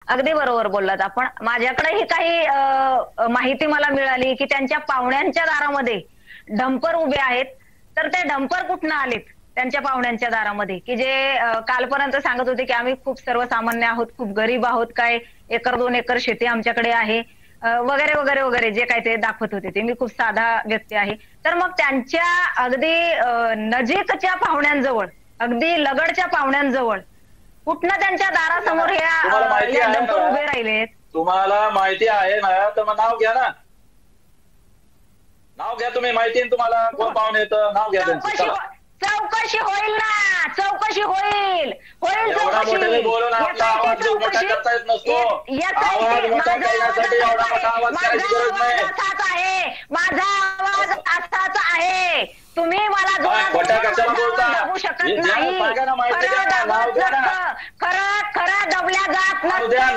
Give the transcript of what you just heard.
अगदी बरोबर बोललात आपण. माझ्याकडे ही काही माहिती मला मिळाली की त्यांच्या पाहुण्यांच्या दारामध्ये डंपर उभे आहेत. तर ते डंपर कुठनं आलेत त्यांच्या पाहुण्यांच्या दारामध्ये, की जे कालपर्यंत सांगत होते की आम्ही खूप सर्वसामान्य आहोत, खूप गरीब आहोत, काय 1-2 एकर शेती आमच्याकडे आहे, वगैरे वगैरे वगैरे जे काय ते दाखवत होते ते. मी खूप साधा व्यक्ती आहे. तर मग त्यांच्या अगदी नजीकच्या पाहुण्यांजवळ, अगदी लगडच्या पाहुण्यांजवळ कुठनं त्यांच्या दारासमोर या डंपर उभे राहिलेत? तुम्हाला माहिती आहे ना, तर मग नाव घ्या ना. नाव घ्या तुम्ही, माहिती आहे तुम्हाला कोण पाहुणे येतं, नाव घ्या त्यांचं. चौकशी होईल ना, चौकशी होईल एवढा मोठ्याने बोलून आपला आवाज मोठा करता येत नसतो. आवाज मोठा करण्यासाठी एवढा मोठा आवाज करायची गरज नाही. माझा आवाज असाच आहे. तुम्ही मला खोट्या कशाला बोलता? दाबू शकत नाही. माहिती द्या ना, नाव द्या ना. खरं दबल्या जात नाव द्या.